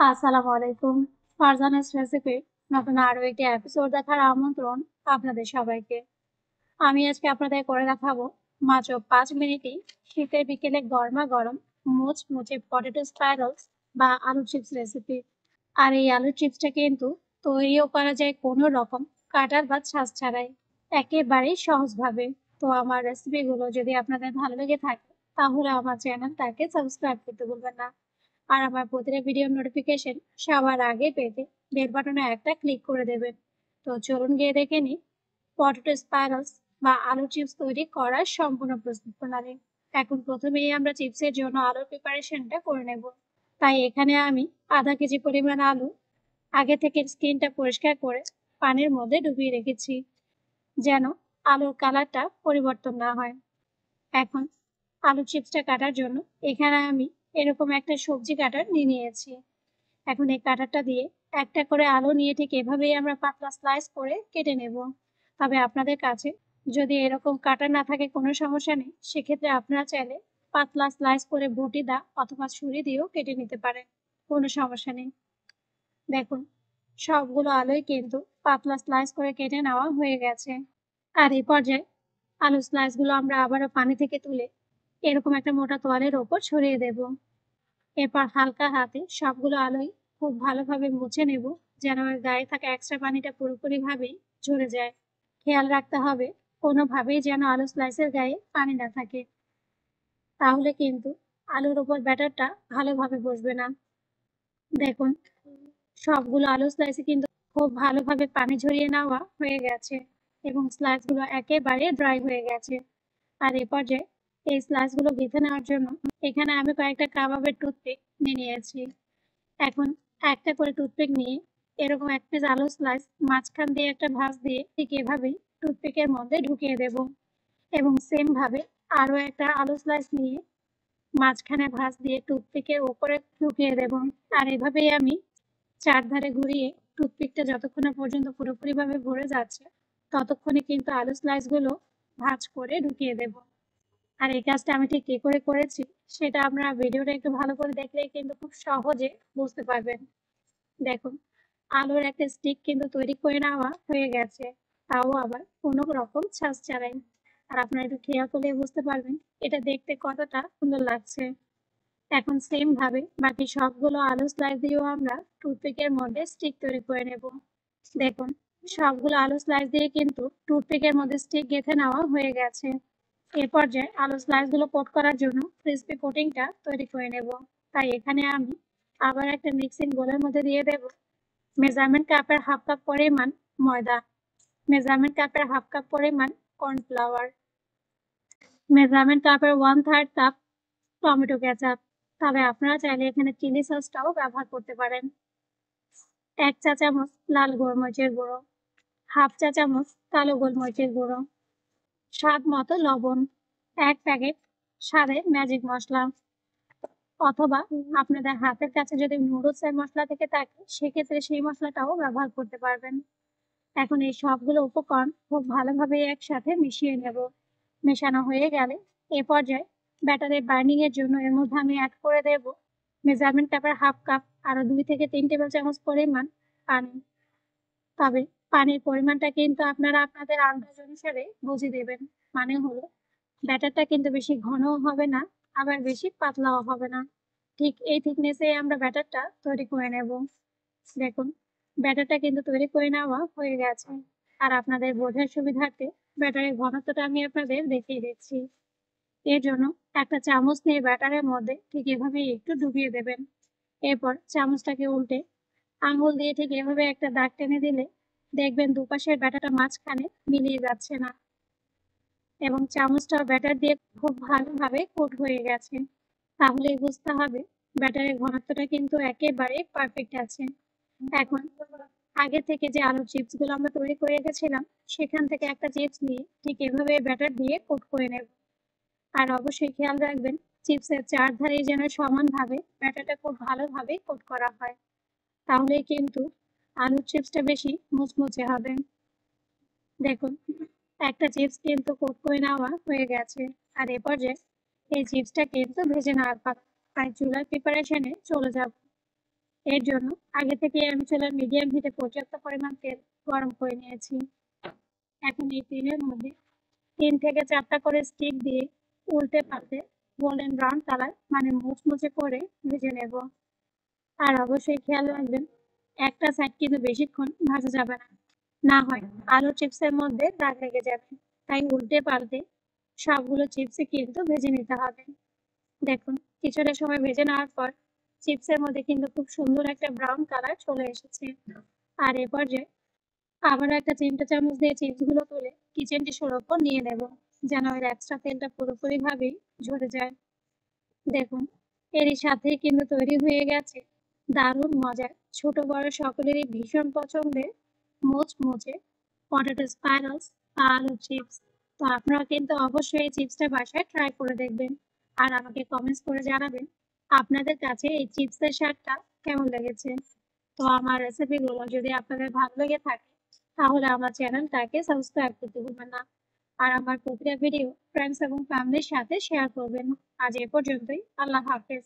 আসসালামু আলাইকুম। ফারজানাস রেসিপির নতুন আরো একটি এপিসোড দেখার আমন্ত্রণ আপনাদের সবাইকে। আমি আজকে আপনাদের করে দেখাবো মাত্র 5 মিনিটেই শীতের বিকেলে গরমা গরম মুচমুচে পটেটো স্পাইরালস বা আলু চিপস রেসিপি। আর এই আলু চিপসটা কিন্তু তৈরিও করা যায় কোনো রকম কাটার বা ছাঁচ ছাড়াই, একেবারেই সহজভাবে। তো আমার রেসিপিগুলো যদি আপনাদের ভালো লেগে থাকে তাহলে আমার চ্যানেলটাকে সাবস্ক্রাইব করতে ভুলবেন না। আর আমার প্রতিটা ভিডিও নোটিফিকেশন সবার আগে পেতে বেল বাটনে একটা ক্লিক করে দেবেন। তো চলুন গিয়ে দেখে নিই পটেটো স্পাইরালস বা আলু চিপস তৈরি করার সম্পূর্ণ প্রস্তুত প্রণালী। এখন প্রথমেই আমরা চিপসের জন্য আলুর প্রিপারেশনটা করে নেব। তাই এখানে আমি আধা কেজি পরিমাণ আলু আগে থেকে স্কিনটা পরিষ্কার করে পানির মধ্যে ডুবিয়ে রেখেছি, যেন আলুর কালারটা পরিবর্তন না হয়। এখন আলু চিপসটা কাটার জন্য এখানে আমি এরকম একটা সবজি কাটার নিয়ে নিয়েছি। এখন এই কাটারটা দিয়ে একটা করে আলু নিয়ে ঠিক এভাবেই আমরা পাতলা স্লাইস করে কেটে নেব। তবে আপনাদের কাছে যদি এরকম কাটার না থাকে কোনো সমস্যা নেই, সেক্ষেত্রে আপনারা চাইলে পাতলা স্লাইস করে বটি দা অথবা ছুরি দিয়েও কেটে নিতে পারেন, কোনো সমস্যা নেই। দেখুন, সবগুলো আলুই কিন্তু পাতলা স্লাইস করে কেটে নেওয়া হয়ে গেছে। আর এই পর্যায়ে আলু স্লাইস গুলো আমরা আবারও পানি থেকে তুলে এরকম একটা মোটা তোয়ালের ওপর ছড়িয়ে দেব। এরপর হালকা হাতে সবগুলো আলুই খুব ভালোভাবে মুছে নেব, যেন এর গায়ে থাকা এক্সট্রা পানিটা পুরোপুরি ভাবেই ঝরে যায়। খেয়াল রাখতে হবে কোনোভাবেই যেন আলু স্লাইসের গায়ে পানি না থাকে, তাহলে কিন্তু আলুর ওপর ব্যাটারটা ভালোভাবে বসবে না। দেখুন, সবগুলো আলু স্লাইসে কিন্তু খুব ভালোভাবে পানি ঝরিয়ে নেওয়া হয়ে গেছে এবং স্লাইসগুলো একেবারে ড্রাই হয়ে গেছে। আর এ পর্যায়ে এই স্লাইসগুলো গেঁথে নেওয়ার জন্য এখানে আমি কয়েকটা কাবাবের টুথপিক নিয়ে নিয়েছি। এখন একটা করে টুথপিক নিয়ে এরকম এক পিস আলু স্লাইস মাঝখান দিয়ে একটা ভাঁজ দিয়ে ঠিক এভাবেই টুথপিকের মধ্যে ঢুকিয়ে দেব এবং সেম ভাবে আরো একটা আলু স্লাইস নিয়ে মাঝখানে ভাঁজ দিয়ে টুথপিকের উপরে ঢুকিয়ে দেব। আর এভাবেই আমি চারধারে ঘুরিয়ে টুথপিকটা যতক্ষণ না পর্যন্ত পুরোপুরি ভাবে ভরে যাচ্ছে ততক্ষণে কিন্তু আলু স্লাইস গুলো ভাঁজ করে ঢুকিয়ে দেব। আর এই কাজটা আমি ঠিক কি করে করেছি সেটা আপনারা ভিডিওটা একটু ভালো করে দেখলেই কিন্তু খুব সহজে বুঝতে পারবেন। দেখুন, আলুর একটা স্টিক কিন্তু তৈরি করে নেওয়া হয়ে গেছে, তাও আবার কোনো রকম ছাঁচ ছাড়াই। আর আপনারা একটু খেয়াল করলে বুঝতে পারবেন এটা দেখতে কতটা সুন্দর লাগছে। এখন সেম ভাবে বাকি সবগুলো আলু স্লাইস দিয়েও আমরা টুথপিকের মধ্যে স্টিক তৈরি করে নেব। দেখুন, সবগুলো আলু স্লাইস দিয়ে কিন্তু টুথপিকের মধ্যে স্টিক গেঁথে নেওয়া হয়ে গেছে। এর পর্যায়ে আলু স্লাইস গুলো কোট করার জন্য ক্রিসপি কোটিংটা তৈরি করে নেব। তাই এখানে আমি আবার একটা মিক্সিং বোলের মধ্যে দিয়ে দেব মেজারমেন্ট কাপের হাফ কাপ পরিমাণ ময়দা, মেজারমেন্ট কাপের হাফ কাপ পরিমাণ কর্নফ্লাওয়ার, মেজারমেন্ট কাপের 1/3 কাপ টমেটো কেচাপ। তবে আপনারা চাইলে এখানে চিলি সসটাও ব্যবহার করতে পারেন। 1 চা চামচ লাল গোলমরিচের গুঁড়ো, হাফ চা চামচ কালো গোলমরিচের গুঁড়ো, স্বাদ মতো লবণ, 1 প্যাকেট স্বাদের ম্যাজিক মশলা, অথবা আপনাদের হাতের কাছে যদি নুডলস এর মশলা থেকে থাকে সেক্ষেত্রে সেই মশলাটাও ব্যবহার করতে পারবেন। এখন এই সবগুলো উপকরণ খুব ভালোভাবে একসাথে মিশিয়ে নেব। মেশানো হয়ে গেলে এ পর্যায়ে ব্যাটারের বাইন্ডিং এর জন্য এর মধ্যে আমি অ্যাড করে দেব মেজারমেন্ট কাপের হাফ কাপ আরো 2 থেকে 3 টেবিল চামচ পরিমাণ পানি। তবে পানির পরিমাণটা কিন্তু আপনারা আপনাদের আন্দাজ অনুসারে বুঝে দেবেন। মানে হলো ব্যাটারটা কিন্তু বেশি ঘনও হবে না, আবার বেশি পাতলাও হবে না। ঠিক এই থিকনেসে আমরা ব্যাটারটা তৈরি করে নেব। দেখুন, ব্যাটারটা কিন্তু তৈরি করে নেওয়া হয়ে গেছে। আর আপনাদের বোঝার সুবিধার্থে ব্যাটারের ঘনত্বটা আমি আপনাদের দেখিয়ে দিচ্ছি। এর জন্য একটা চামচ নিয়ে ব্যাটারের মধ্যে ঠিক এভাবে একটু ডুবিয়ে দেবেন। এরপর চামচটাকে উল্টে আঙুল দিয়ে ঠিক এভাবে একটা দাগ টেনে দিলে দেখবেন দুপাশের ব্যাটারটা মাঝখানে মিলিয়ে যাচ্ছে না এবং চামচটাও ব্যাটার দিয়ে খুব ভালোভাবে কোট হয়ে গেছে। তাহলেই বুঝতে হবে ব্যাটারের ঘনত্বটা কিন্তু একেবারে পারফেক্ট আছে। এখন আগে থেকে যে আলুর চিপস গুলো আমরা তৈরি করে রেখেছিলাম সেখান থেকে একটা চিপস নিয়ে ঠিক এভাবে ব্যাটার দিয়ে কোট করে নেব। আর অবশ্যই খেয়াল রাখবেন চিপসের চারধারে যেন সমানভাবে ব্যাটারটা খুব ভালোভাবে কোট করা হয়, তাহলে কিন্তু আলুর চিপসটা বেশি মুচমুচে হবে। দেখুন, একটা চিপস কিন্তু কোট করে নেওয়া হয়ে গেছে। আর এ পর্যায়ে এই চিপসটা কিন্তু ভেজে নেওয়ার পালা। তাই চুলার প্রিপারেশনে চলে যাব। এর জন্য আগে থেকে আমি চুলার মিডিয়াম হিটে পর্যাপ্ত পরিমাণ তেল গরম করে নিয়েছি। এখন এই তেলের মধ্যে 3 থেকে 4টা করে স্টিক দিয়ে উল্টে পাল্টে গোল্ডেন ব্রাউন কালার মানে মুচমুচে করে ভেজে নেব। আর অবশ্যই খেয়াল রাখবেন একটা সাইড কিন্তু বেশিক্ষণ ভাজা যাবে না, না হয় আলু চিপসের মধ্যে দাগ লেগে যাবে। তাই উল্টে পাল্টে সবগুলো চিপসই কিন্তু ভেজে নিতে হবে। দেখুন কিছুটা সময় ভেজে নেওয়ার পর চিপসের মধ্যে কিন্তু খুব সুন্দর একটা ব্রাউন কালার চলে এসেছে। আর এ পর্যায়ে আবারও একটা চিমটা চামচ দিয়ে চিপসগুলো তুলে কিচেন টিস্যুর ওপর নিয়ে নেব, যেন এর এক্সট্রা তেলটা পুরোপুরিভাবেই ঝরে যায়। দেখুন এরই সাথেই কিন্তু তৈরি হয়ে গেছে দারুণ মজার, ছোট বড় সকলেরই ভীষণ পছন্দের মুচমুচে পটেটো স্পাইরালস বা আলু চিপস। তো আপনারা কিন্তু অবশ্যই এই চিপসটা বাসায় ট্রাই করে দেখবেন আর আমাকে কমেন্টস করে জানাবেন আপনাদের কাছে এই চিপসের স্বাদটা কেমন লেগেছে। তো আমার রেসিপিগুলো যদি আপনাদের ভালো লেগে থাকে তাহলে আমার চ্যানেলটাকে সাবস্ক্রাইব করতে ভুলবেন না। আর আমার প্রতিটা ভিডিও ফ্রেন্ডস এবং ফ্যামিলির সাথে শেয়ার করবেন। আজ এ পর্যন্তই। আল্লাহ হাফেজ।